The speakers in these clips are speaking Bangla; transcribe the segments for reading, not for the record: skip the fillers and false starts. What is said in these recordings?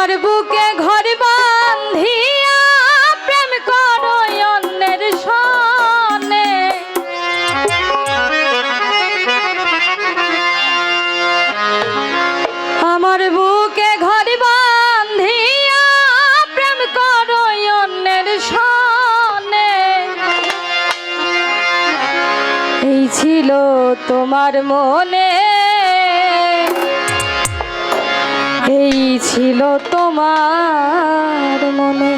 আমার বুকে ঘর বাঁধিয়া প্রেম করো অন্যের সনে। আমার বুকে ঘর বাঁধিয়া প্রেম করো অন্যের সনে। এই ছিল তোমার মনে, এই ছিল তোমার মনে।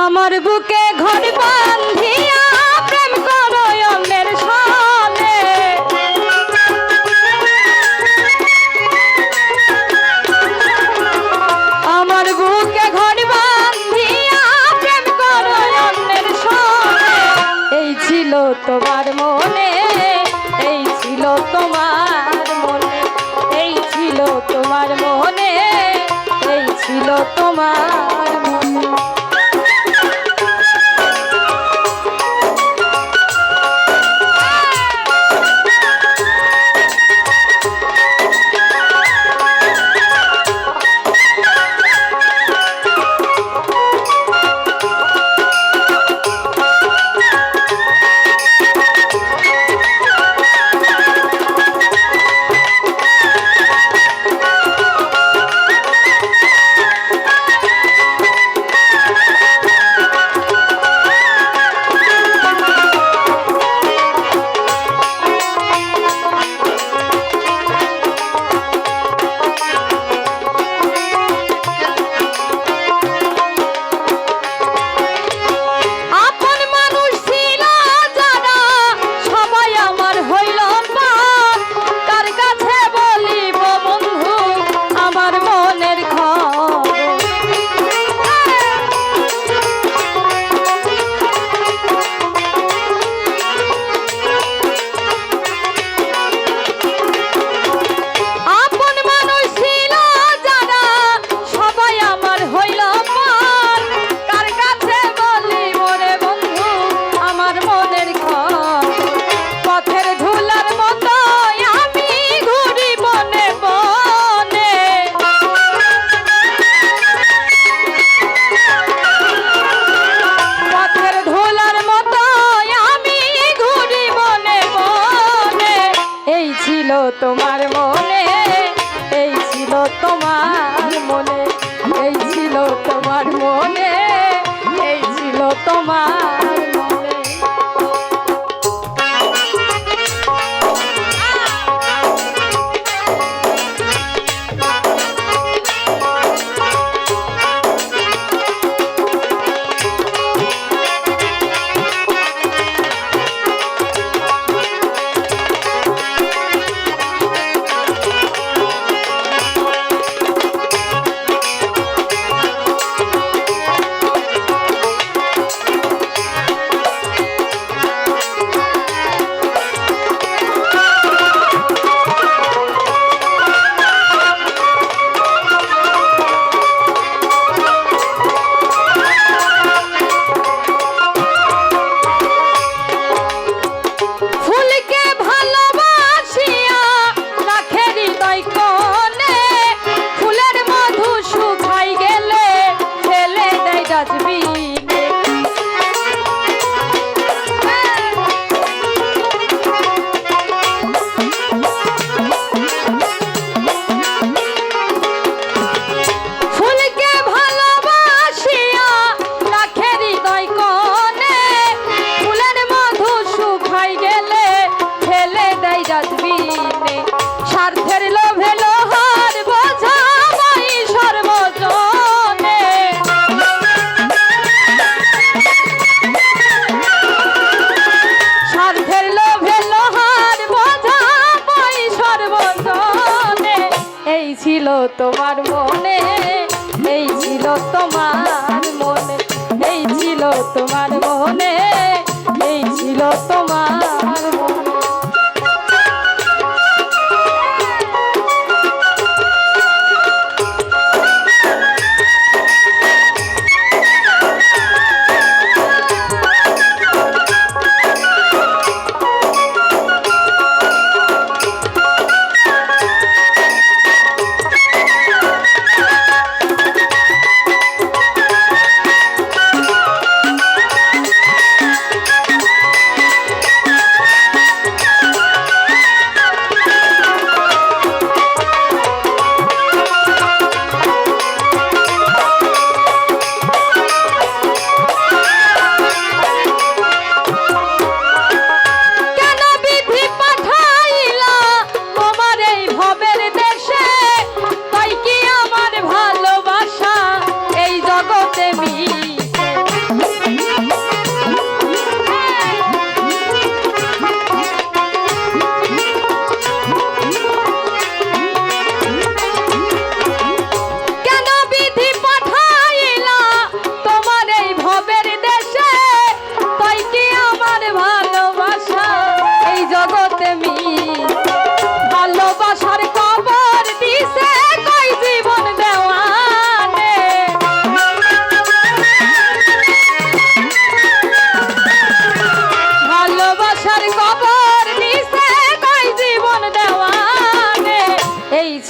আমার বুকে ঘর বাঁধিয়া প্রেম করো অন্যের সনে। আমার বুকে ঘর বাঁধিয়া প্রেম করো অন্যের সনে। এই ছিল তোমার মনে, এই ছিল তোমার মনে, এই ছিল তোমার মনে, এই ছিল তোমার মনে। তোমার মনে, এই ছিল তোমার মনে, এই ছিল তোমার মনে, এই ছিল তোমার মনে। স্বার্থের লোভে লোহার বোঝা মাই সর্বজনে। স্বার্থের লোভে লোহার বোঝা মাই সর্বজনে। এই ছিল তোমার মনে, এই ছিল তোমার মনে, এই ছিল তোমার মনে, এই ছিল তোমার মনে।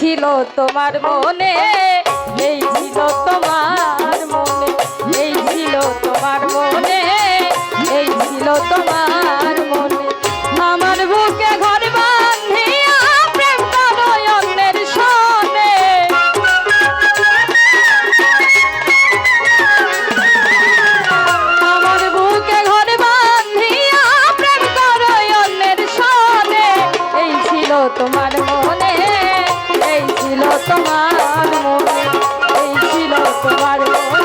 ছিল তোমার মনে, এই ছিল তোমার মনে, এই ছিল তোমার মনে, এই ছিল তোমার মনে। আমার বুকে ঘর বাঁধিয়া প্রেম করো অন্যের সনে, আমার বুকে ঘর বাঁধিয়া প্রেম করো অন্যের সনে, এই ছিল তোমার মনে, এই ছিল তোমার মনে, এই ছিল তোমার মনে।